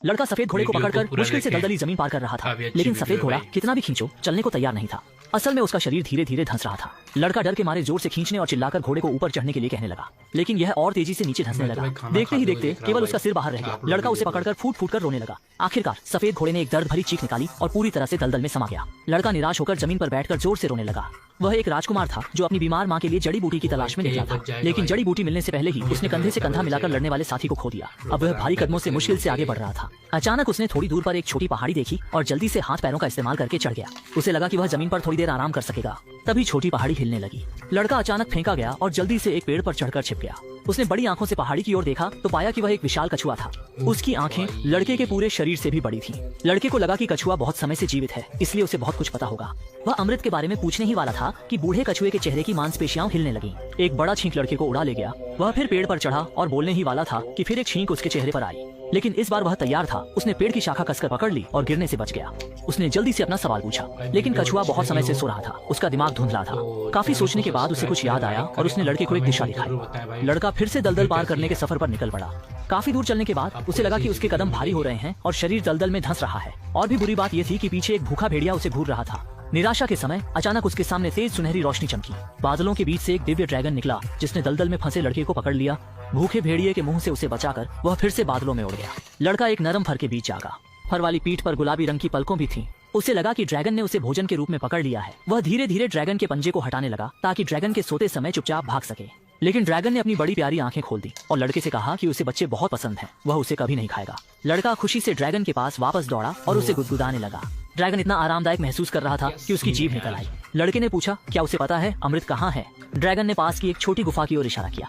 लड़का सफेद घोड़े को पकड़कर मुश्किल से दलदली जमीन पार कर रहा था, लेकिन सफेद घोड़ा कितना भी खींचो चलने को तैयार नहीं था। असल में उसका शरीर धीरे धीरे धंस रहा था। लड़का डर के मारे जोर से खींचने और चिल्लाकर घोड़े को ऊपर चढ़ने के लिए कहने लगा, लेकिन यह और तेजी से नीचे धंसने लगा। देखते ही देखते केवल उसका सिर बाहर रह गया। लड़का उसे पकड़कर फूट फूट कर रोने लगा। आखिरकार सफेद घोड़े ने एक दर्द भरी चीख निकाली और पूरी तरह से दलदल में समा गया। लड़का निराश होकर जमीन पर बैठकर जोर से रोने लगा। वह एक राजकुमार था जो अपनी बीमार माँ के लिए जड़ी बूटी की तलाश में निकला था, लेकिन जड़ी बूटी मिलने से पहले ही उसने कंधे से कंधा मिलाकर लड़ने वाले साथी को खो दिया। अब वह भारी कदमों से मुश्किल से आगे बढ़ रहा था। अचानक उसने थोड़ी दूर पर एक छोटी पहाड़ी देखी और जल्दी से हाथ पैरों का इस्तेमाल करके चढ़ गया। उसे लगा कि वह जमीन पर थोड़ी देर आराम कर सकेगा। तभी छोटी पहाड़ी हिलने लगी। लड़का अचानक फेंका गया और जल्दी से एक पेड़ पर चढ़कर छिप गया। उसने बड़ी आंखों से पहाड़ी की ओर देखा तो पाया कि वह एक विशाल कछुआ था। उसकी आंखें लड़के के पूरे शरीर से भी बड़ी थीं। लड़के को लगा कि कछुआ बहुत समय से जीवित है, इसलिए उसे बहुत कुछ पता होगा। वह अमृत के बारे में पूछने ही वाला था कि बूढ़े कछुए के चेहरे की मांसपेशियां हिलने लगी। एक बड़ा छींक लड़के को उड़ा ले गया। वह फिर पेड़ पर चढ़ा और बोलने ही वाला था कि फिर एक छींक उसके चेहरे पर आई, लेकिन इस बार वह तैयार था। उसने पेड़ की शाखा कसकर पकड़ ली और गिरने से बच गया। उसने जल्दी से अपना सवाल पूछा, लेकिन कछुआ बहुत समय से सो रहा था। उसका दिमाग धुंधला था। काफी सोचने के बाद उसे कुछ याद आया और उसने लड़के को एक दिशा दिखाई। लड़का फिर से दलदल पार करने के सफर पर निकल पड़ा। काफी दूर चलने के बाद उसे लगा कि उसके कदम भारी हो रहे हैं और शरीर दलदल में धंस रहा है। और भी बुरी बात यह थी कि पीछे एक भूखा भेड़िया उसे घूर रहा था। निराशा के समय अचानक उसके सामने तेज सुनहरी रोशनी चमकी। बादलों के बीच से एक दिव्य ड्रैगन निकला जिसने दलदल में फंसे लड़के को पकड़ लिया। भूखे भेड़िए के मुंह से उसे बचाकर वह फिर से बादलों में उड़ गया। लड़का एक नरम फर के बीच जागा। फर वाली पीठ पर गुलाबी रंग की पलकों भी थीं। उसे लगा कि ड्रैगन ने उसे भोजन के रूप में पकड़ लिया है। वह धीरे धीरे ड्रैगन के पंजे को हटाने लगा ताकि ड्रैगन के सोते समय चुपचाप भाग सके। लेकिन ड्रैगन ने अपनी बड़ी प्यारी आंखें खोल दी और लड़के से कहा कि उसे बच्चे बहुत पसंद हैं, वह उसे कभी नहीं खाएगा। लड़का खुशी से ड्रैगन के पास वापस दौड़ा और उसे गुदगुदाने लगा। ड्रैगन इतना आरामदायक महसूस कर रहा था कि उसकी जीभ निकल आई। लड़के ने पूछा, क्या उसे पता है अमृत कहाँ है? ड्रैगन ने पास की एक छोटी गुफा की ओर इशारा किया।